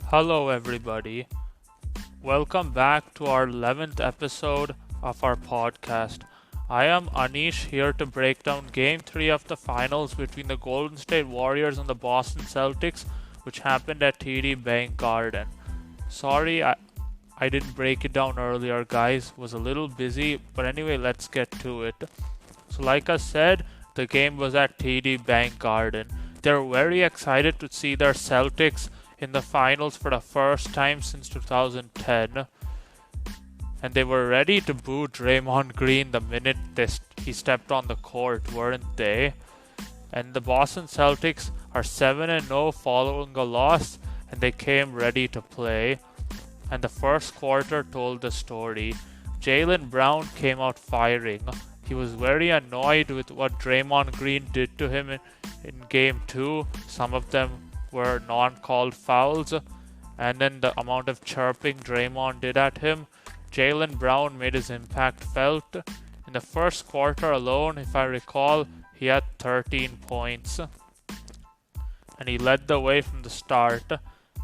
Hello, everybody. Welcome back to our 11th episode of our podcast. I am Aneesh here to break down Game 3 of the finals between the Golden State Warriors and the Boston Celtics, which happened at TD Bank Garden. Sorry, I didn't break it down earlier, guys. Was a little busy, but anyway, let's get to it. So, like I said, the game was at TD Bank Garden. They're very excited to see their Celtics in the finals for the first time since 2010, and they were ready to boo Draymond Green the minute he stepped on the court, weren't they? And the Boston Celtics are 7-0 following a loss, and they came ready to play. And the first quarter told the story. Jaylen Brown came out firing. He was very annoyed with what Draymond Green did to him in Game 2. Some of them were non-called fouls, and then the amount of chirping Draymond did at him. Jaylen Brown made his impact felt. In the first quarter alone, if I recall, he had 13 points, and he led the way from the start.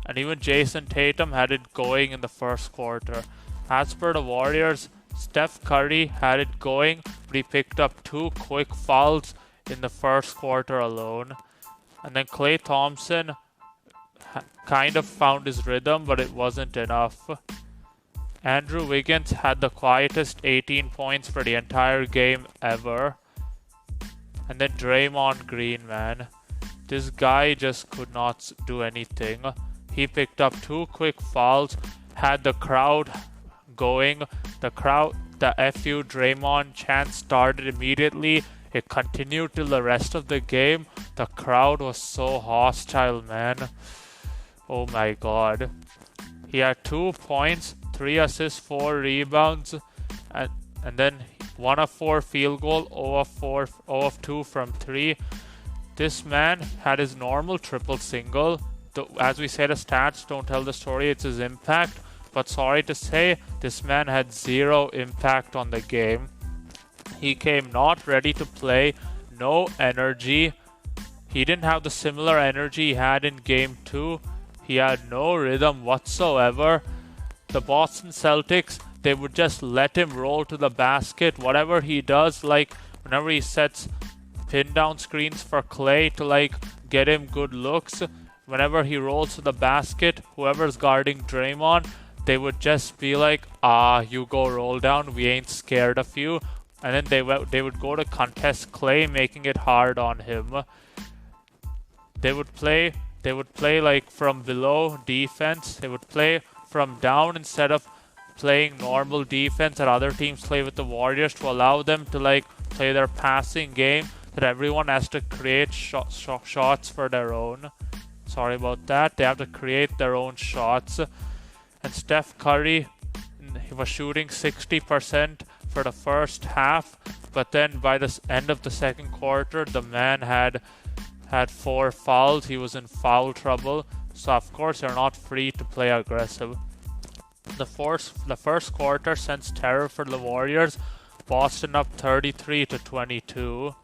And even Jason Tatum had it going in the first quarter. As per the Warriors, Steph Curry had it going, but he picked up 2 quick fouls in the first quarter alone. And then Klay Thompson kind of found his rhythm, but it wasn't enough. Andrew Wiggins had the quietest 18 points for the entire game ever. And then Draymond Green, man. This guy just could not do anything. He picked up 2 quick fouls, had the crowd going. The FU Draymond chant started immediately. It continued till the rest of the game. The crowd was so hostile, man. Oh my god. He had 2 points, 3 assists, 4 rebounds, and then 1 of 4 field goal, 0 of 2 from 3. This man had his normal triple single. As we say, the stats don't tell the story, it's his impact. But sorry to say, this man had 0 impact on the game. He came not ready to play, no energy. He didn't have the similar energy he had in Game 2. He had no rhythm whatsoever. The Boston Celtics, they would just let him roll to the basket. Whatever he does, like whenever he sets pin down screens for Klay to get him good looks, whenever he rolls to the basket, whoever's guarding Draymond, they would just be like, you go roll down, we ain't scared of you. And then they would go to contest Klay, making it hard on him. They would play like from below defense. They would play from down instead of playing normal defense that other teams play with the Warriors, to allow them to play their passing game, that everyone has to create shots for their own. Sorry about that. They have to create their own shots. And Steph Curry, he was shooting 60% for the first half, but then by the end of the second quarter, the man had 4 fouls. He was in foul trouble, so of course you're not free to play aggressive. The first quarter sends terror for the Warriors. Boston up 33-22.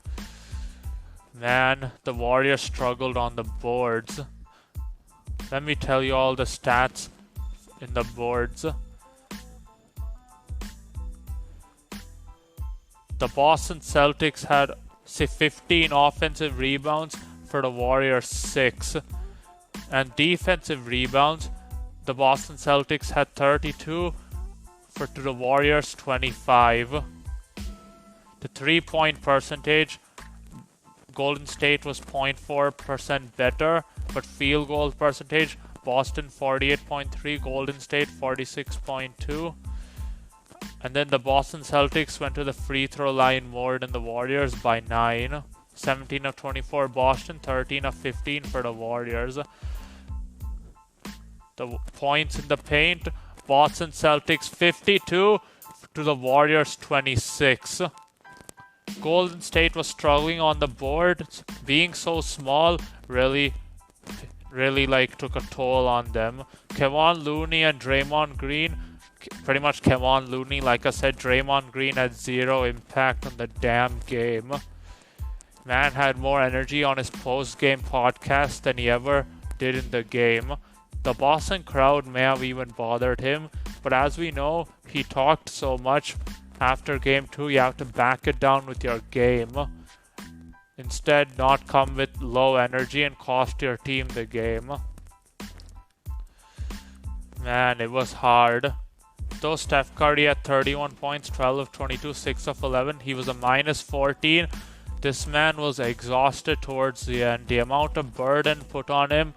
Man, the Warriors struggled on the boards. Let me tell you all the stats in the boards. The Boston Celtics had 15 offensive rebounds for the Warriors 6. And defensive rebounds, the Boston Celtics had 32 to the Warriors 25. The 3-point percentage, Golden State was 0.4% better, but field goal percentage, Boston 48.3, Golden State 46.2. And then the Boston Celtics went to the free throw line more than the Warriors by 9. 17 of 24 Boston, 13 of 15 for the Warriors. The points in the paint, Boston Celtics 52 to the Warriors 26. Golden State was struggling on the board. Being so small really took a toll on them. Kevon Looney and Draymond Green, pretty much Kevon Looney, like I said, Draymond Green had 0 impact on the damn game. Man had more energy on his post-game podcast than he ever did in the game. The Boston crowd may have even bothered him, but as we know, he talked so much after game 2, you have to back it down with your game. Instead, not come with low energy and cost your team the game. Man, it was hard. Though Steph Curry had 31 points, 12 of 22, 6 of 11, he was a minus 14. This man was exhausted towards the end. The amount of burden put on him,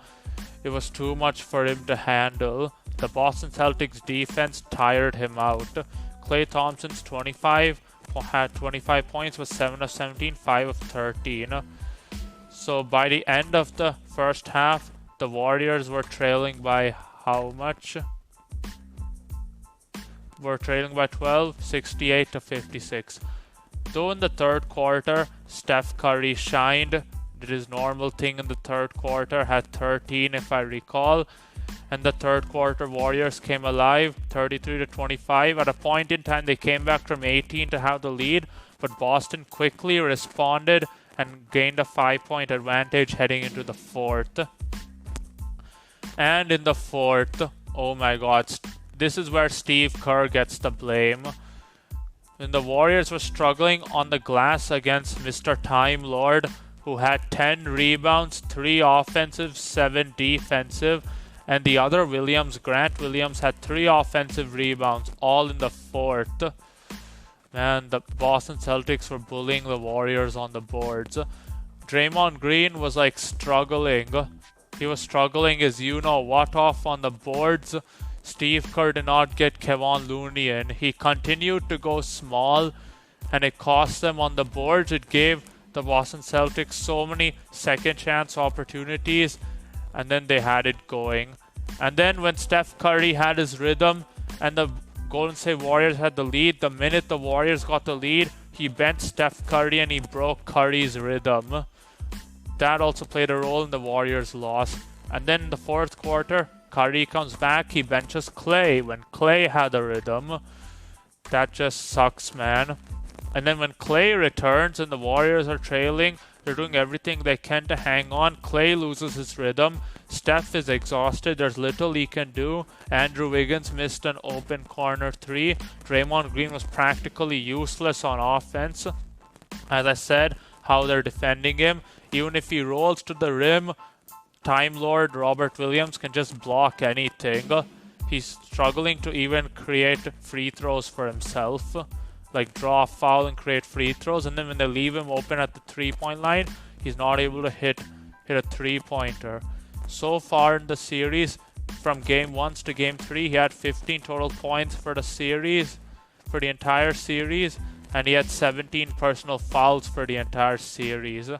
it was too much for him to handle. The Boston Celtics defense tired him out. Klay Thompson's 25 had 25 points, was 7 of 17, 5 of 13. So by the end of the first half, the Warriors were trailing by how much? Were trailing by 12, 68 to 56. Though in the third quarter, Steph Curry shined, did his normal thing in the third quarter, had 13 if I recall. And the third quarter Warriors came alive, 33 to 25. At a point in time, they came back from 18 to have the lead, but Boston quickly responded and gained a 5-point advantage heading into the fourth. And in the fourth, oh my god, this is where Steve Kerr gets the blame. When the Warriors were struggling on the glass against Mr. Time Lord, who had 10 rebounds, 3 offensive, 7 defensive, and the other Williams, Grant Williams, had 3 offensive rebounds, all in the fourth. Man, the Boston Celtics were bullying the Warriors on the boards. Draymond Green was like struggling. He was struggling his you-know-what off on the boards. Steve Kerr did not get Kevon Looney in. He continued to go small, and it cost them on the boards. It gave the Boston Celtics so many second chance opportunities, and then they had it going. And then when Steph Curry had his rhythm and the Golden State Warriors had the lead, the minute the Warriors got the lead, he bent Steph Curry and he broke Curry's rhythm. That also played a role in the Warriors' loss. And then in the fourth quarter, Curry comes back, he benches Klay when Klay had a rhythm. That just sucks, man. And then when Klay returns and the Warriors are trailing, they're doing everything they can to hang on. Klay loses his rhythm. Steph is exhausted. There's little he can do. Andrew Wiggins missed an open corner 3. Draymond Green was practically useless on offense. As I said, how they're defending him. Even if he rolls to the rim, Time Lord Robert Williams can just block anything. He's struggling to even create free throws for himself. Like draw a foul and create free throws, and then when they leave him open at the 3-point line, he's not able to hit a 3-pointer. So far in the series, from game 1 to game 3, he had 15 total points for the series, for the entire series, and he had 17 personal fouls for the entire series.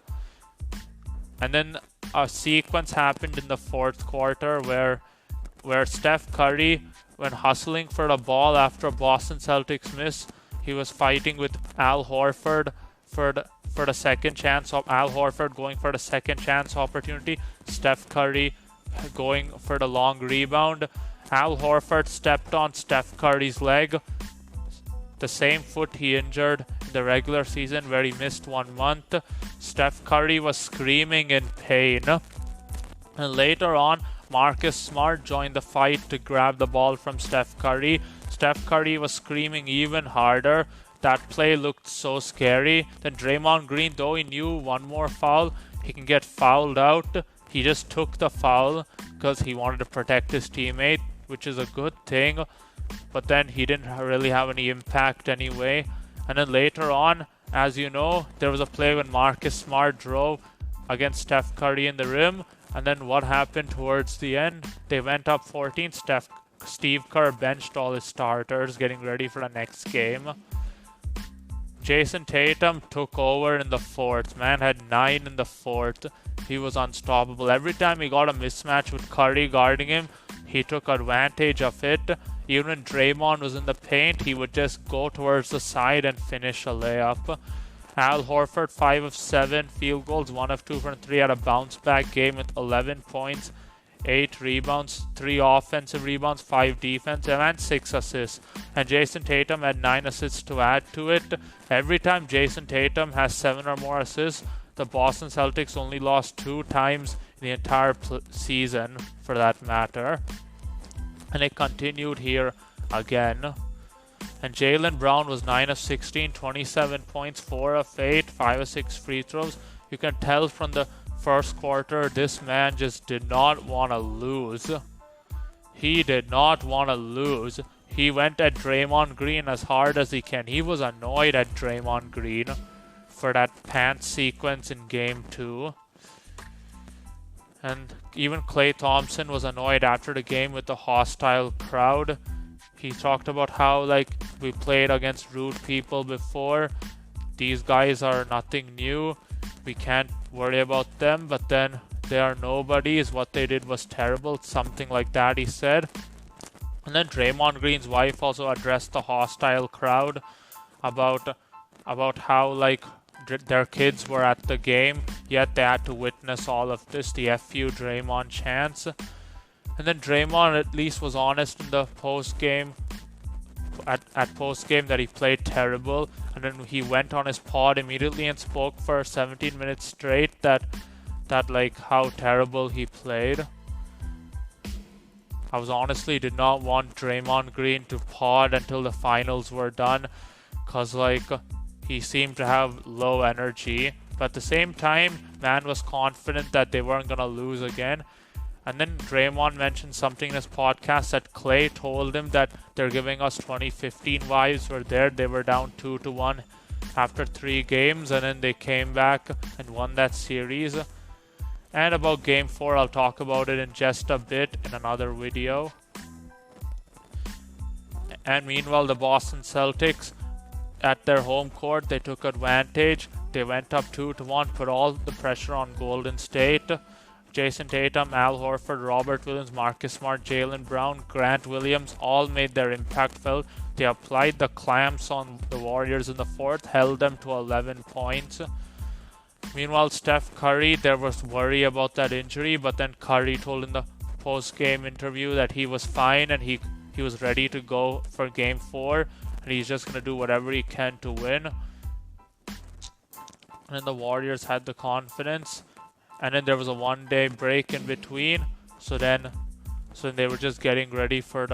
And then a sequence happened in the fourth quarter where Steph Curry, when hustling for the ball after a Boston Celtics miss, he was fighting with Al Horford for the second chance. Al Horford going for the second chance opportunity. Steph Curry going for the long rebound. Al Horford stepped on Steph Curry's leg. The same foot he injured in the regular season where he missed 1 month. Steph Curry was screaming in pain. And later on, Marcus Smart joined the fight to grab the ball from Steph Curry. Steph Curry was screaming even harder. That play looked so scary. Then Draymond Green, though he knew one more foul, he can get fouled out. He just took the foul because he wanted to protect his teammate, which is a good thing. But then he didn't really have any impact anyway. And then later on, as you know, there was a play when Marcus Smart drove against Steph Curry in the rim. And then what happened towards the end? They went up 14. Steve Kerr benched all his starters, getting ready for the next game. Jason Tatum took over in the fourth. Man had 9 in the fourth. He was unstoppable. Every time he got a mismatch with Curry guarding him, he took advantage of it. Even when Draymond was in the paint, he would just go towards the side and finish a layup. Al Horford, 5 of 7 field goals, 1 of 2 from 3, had a bounce-back game with 11 points, 8 rebounds, 3 offensive rebounds, 5 defensive, and 6 assists. And Jason Tatum had 9 assists to add to it. Every time Jason Tatum has 7 or more assists, the Boston Celtics only lost 2 times in the entire season, for that matter. And it continued here again. And Jaylen Brown was 9 of 16, 27 points, 4 of 8, 5 of 6 free throws. You can tell from the first quarter, this man just did not want to lose. He did not want to lose. He went at Draymond Green as hard as he can. He was annoyed at Draymond Green for that pants sequence in Game 2. And even Klay Thompson was annoyed after the game with the hostile crowd. He talked about how, like, we played against rude people before. These guys are nothing new. We can't worry about them, but then they are nobodies. What they did was terrible. Something like that, he said. And then Draymond Green's wife also addressed the hostile crowd about how, like, their kids were at the game, yet they had to witness all of this, the F you Draymond chants. And then Draymond at least was honest in the post-game, at post-game, that he played terrible. And then he went on his pod immediately and spoke for 17 minutes straight that like how terrible he played. I was honestly did not want Draymond Green to pod until the finals were done, cause like he seemed to have low energy. But at the same time, man was confident that they weren't gonna lose again. And then Draymond mentioned something in his podcast that Klay told him that they're giving us 2015 vibes. They were down 2-1 after 3 games, and then they came back and won that series. And about Game 4, I'll talk about it in just a bit in another video. And meanwhile, the Boston Celtics, at their home court, they took advantage. They went up 2-1, put all the pressure on Golden State. Jason Tatum, Al Horford, Robert Williams, Marcus Smart, Jaylen Brown, Grant Williams all made their impact felt. They applied the clamps on the Warriors in the fourth, held them to 11 points. Meanwhile, Steph Curry, there was worry about that injury, but then Curry told in the post-game interview that he was fine and he was ready to go for Game 4, and he's just going to do whatever he can to win. And then the Warriors had the confidence, and then there was a 1-day break in between, so then they were just getting ready for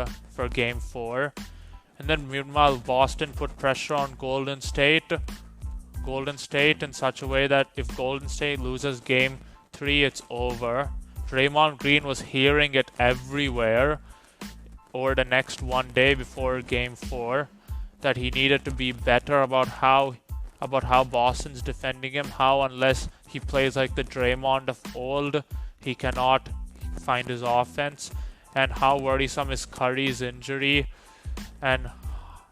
Game 4. And then meanwhile, Boston put pressure on Golden State in such a way that if Golden State loses Game 3, it's over. Draymond Green was hearing it everywhere over the next 1 day before Game 4 that he needed to be better about how Boston's defending him, how unless he plays like the Draymond of old, he cannot find his offense, and how worrisome is Curry's injury, and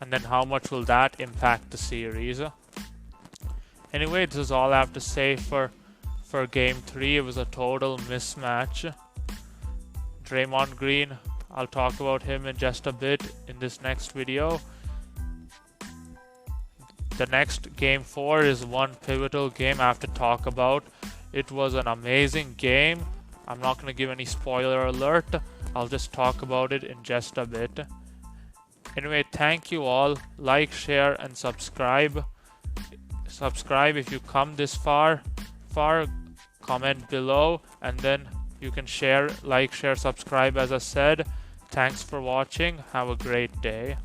then how much will that impact the series. Anyway, this is all I have to say for Game 3. It was a total mismatch. Draymond Green, I'll talk about him in just a bit in this next video. The next Game 4 is one pivotal game I have to talk about. It was an amazing game. I'm not going to give any spoiler alert. I'll just talk about it in just a bit. Anyway, thank you all. Like, share, and subscribe. Subscribe if you come this far. Comment below, and then you can share, like, share, subscribe as I said. Thanks for watching. Have a great day.